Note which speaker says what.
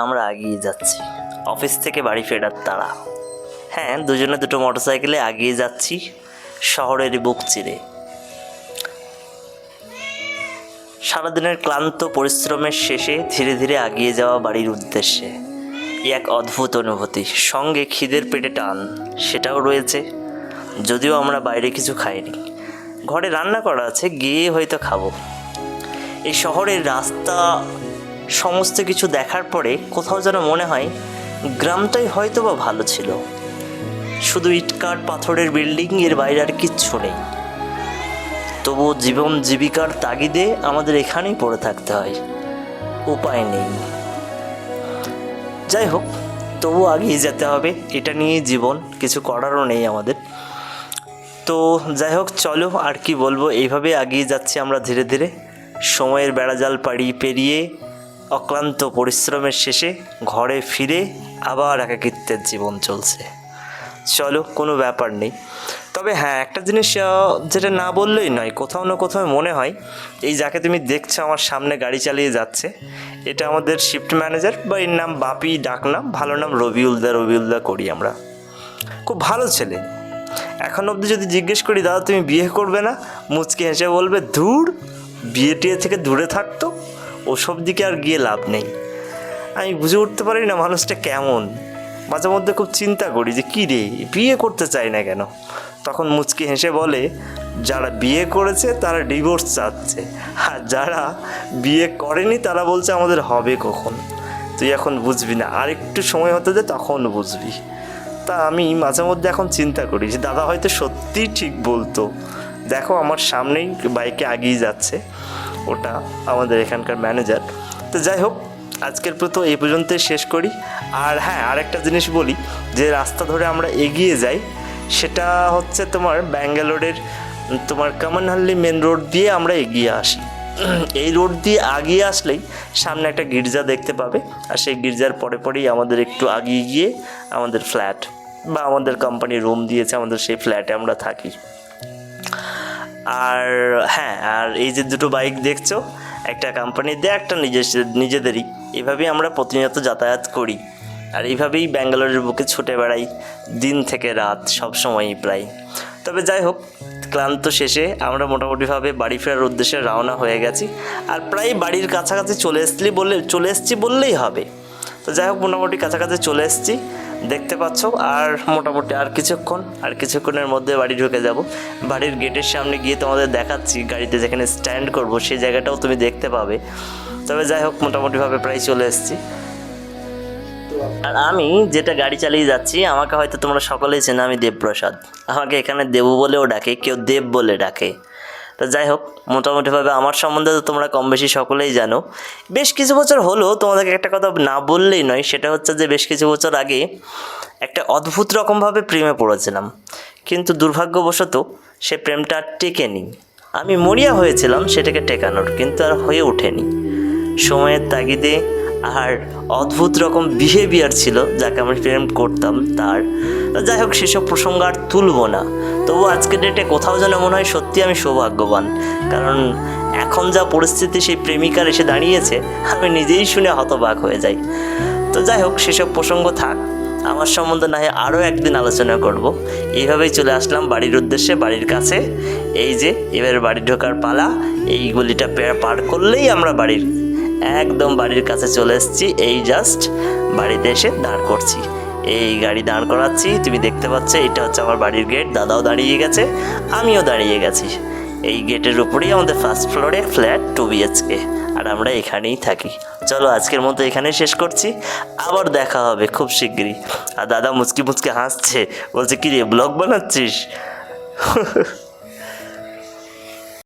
Speaker 1: আমরা এগিয়ে যাচ্ছি অফিস থেকে বাড়ি ফেরার তাড়া। হ্যাঁ, দুজনে দুটো মোটরসাইকেলে এগিয়ে যাচ্ছি শহরের বুক চিরে। সারাদিনের ক্লান্ত পরিশ্রমের শেষে ধীরে ধীরে এগিয়ে যাওয়া বাড়ির উদ্দেশ্যে এক অদ্ভুত অনুভূতি, সঙ্গে খিদের পেটে টান সেটাও রয়েছে। যদিও আমরা বাইরে কিছু খাইনি, ঘরে রান্না করা আছে, গিয়ে হয়তো খাবো। এই শহরের রাস্তা সমস্ত কিছু দেখার পরে কোথাও যেন মনে হয় গ্রামটাই হয়তো বা ভালো ছিল। শুধু ইটকাট পাথরের বিল্ডিং, এর বাইরে আর কিচ্ছু নেই। তবুও জীবন জীবিকার তাগিদে আমাদের এখানেই পড়ে থাকতে হয়, উপায় নেই। যাই হোক, তবু এগিয়ে যেতে হবে, এটা নিয়ে জীবন, কিছু করারও নেই আমাদের। তো যাই হোক, চলো আর কি বলবো, এইভাবে এগিয়ে যাচ্ছি আমরা ধীরে ধীরে। সময়ের বেড়াজাল পেরিয়ে অক্লান্ত পরিশ্রমের শেষে ঘরে ফিরে আবার একাকিত্বের জীবন চলছে। চলো, কোনো ব্যাপার নেই। তবে হ্যাঁ, একটা জিনিস যেটা না বললেই নয়, কোথাও না কোথাও মনে হয় এই যাকে তুমি দেখছো আমার সামনে গাড়ি চালিয়ে যাচ্ছে, এটা আমাদের শিফট ম্যানেজার, বা এর নাম বাপি ডাকনাম, ভালো নাম রবিউলদা করি আমরা। খুব ভালো ছেলে। এখন অবধি যদি জিজ্ঞেস করি দাদা তুমি বিয়ে করবে না, মুচকি হেসে বলবে ধুর, বিয়ে টিয়ে থেকে দূরে থাকতো, ওসব দিকে আর গিয়ে লাভ নেই। আমি বুঝে উঠতে পারি না মানুষটা কেমন। মাঝে মধ্যে খুব চিন্তা করি যে কী রে, বিয়ে করতে চাই না কেন। তখন মুচকি হেসে বলে যারা বিয়ে করেছে তারা ডিভোর্স চাচ্ছে, আর যারা বিয়ে করেনি তারা বলছে আমাদের হবে কখন। তুই এখন বুঝবি না, আর একটু সময় হতে দে, তখন বুঝবি। তা আমি মাঝে মধ্যে এখন চিন্তা করি যে দাদা হয়তো সত্যিই ঠিক বলতো। দেখো আমার সামনেই বাইকে এগিয়ে যাচ্ছে, ওটা আমাদের এখানকার ম্যানেজার। তো যাই হোক, আজকের তো এই পর্যন্তই শেষ করি। আর হ্যাঁ, আরেকটা জিনিস বলি, যে রাস্তা ধরে আমরা এগিয়ে যাই সেটা হচ্ছে তোমার ব্যাঙ্গালোরের তোমার কামানহাল্লি মেন রোড দিয়ে আমরা এগিয়ে আসি। এই রোড দিয়ে এগিয়ে আসলেই সামনে একটা গির্জা দেখতে পাবে, আর সেই গির্জার পরেই আমাদের একটু এগিয়ে গিয়ে আমাদের ফ্ল্যাট বা আমাদের কোম্পানি রুম দিয়েছে, আমাদের সেই ফ্ল্যাটে আমরা থাকি। আর হ্যাঁ, আর এই যে দুটো বাইক দেখছো, একটা কোম্পানির দিয়ে, একটা নিজেদেরই। এভাবেই আমরা প্রতিনিয়ত যাতায়াত করি, আর এইভাবেই ব্যাঙ্গালোরের বুকে ছুটে বেড়াই দিন থেকে রাত, সব সময়ই প্রায়। তবে যাই হোক, ক্লান্ত শেষে আমরা মোটামুটিভাবে বাড়ি ফেরার উদ্দেশ্যে রওনা হয়ে গেছি, আর প্রায় বাড়ির কাছাকাছি চলে এসেছি বললেই হবে। তো যাই হোক, মোটামুটি কাছাকাছি চলে এসেছি, দেখতে পাচ্ছ। আর মোটামুটি আর কিছুক্ষণের মধ্যে বাড়ি ঢুকে যাব। বাড়ির গেটের সামনে গিয়ে তোমাদের দেখাচ্ছি, গাড়িতে যেখানে স্ট্যান্ড করব সেই জায়গাটাও তুমি দেখতে পাবে। তবে যাই হোক, মোটামুটিভাবে প্রায় চলে এসেছি। আর আমি যেটা গাড়ি চালিয়ে যাচ্ছি, আমাকে হয়তো তোমরা সকলেই চেনো, আমি দেবপ্রসাদ। আমাকে এখানে দেবু বলেও ডাকে, কেউ দেব বলে ডাকে। তো যাই হোক, মোটামুটিভাবে আমার সম্বন্ধে তো তোমরা কম বেশি সকলেই জানো। বেশ কিছু বছর হলো, তোমাদেরকে একটা কথা না বললেই নয়, সেটা হচ্ছে যে বেশ কিছু বছর আগে একটা অদ্ভুত রকমভাবে প্রেমে পড়েছিলাম, কিন্তু দুর্ভাগ্যবশত সে প্রেমটা আর টেকেনি। আমি মরিয়া হয়েছিলাম সেটাকে টেকানোর, কিন্তু আর হয়ে ওঠেনি। সময়ের তাগিদে আর অদ্ভুত রকম বিহেভিয়ার ছিল যাকে আমি প্রেম করতাম তার। যাই হোক, সেসব প্রসঙ্গ আর তুলবো না। তবু আজকের ডেটে কোথাও যেন মনে হয় সত্যি আমি সৌভাগ্যবান, কারণ এখন যা পরিস্থিতি সেই প্রেমিকার এসে দাঁড়িয়েছে, আমি নিজেই শুনে হতবাক হয়ে যাই। তো যাই হোক, সেসব প্রসঙ্গ থাক, আমার সম্বন্ধে না হয় আরও একদিন আলোচনা করব। এইভাবেই চলে আসলাম বাড়ির উদ্দেশ্যে, বাড়ির কাছে। এই যে এবার বাড়ি ঢোকার পালা, এই গলিটা পার করলেই আমরা একদম বাড়ির কাছে চলে এসেছি। এই জাস্ট বাড়িতে এসে দাঁড় করছি, এই গাড়ি দাঁড় করাচ্ছি, তুমি দেখতে পাচ্ছ এটা হচ্ছে আমার বাড়ির গেট। দাদাও দাঁড়িয়ে গেছে, আমিও দাঁড়িয়ে গেছি। এই গেটের উপরেই আমাদের ফার্স্ট ফ্লোরে ফ্ল্যাট 2 BHK, আর আমরা এখানেই থাকি। চলো আজকের মতো এখানেই শেষ করছি, আবার দেখা হবে খুব শিগগিরই। আর দাদা মুচকি হাসছে, বলছে কি রে, ব্লগ বানাচ্ছিস?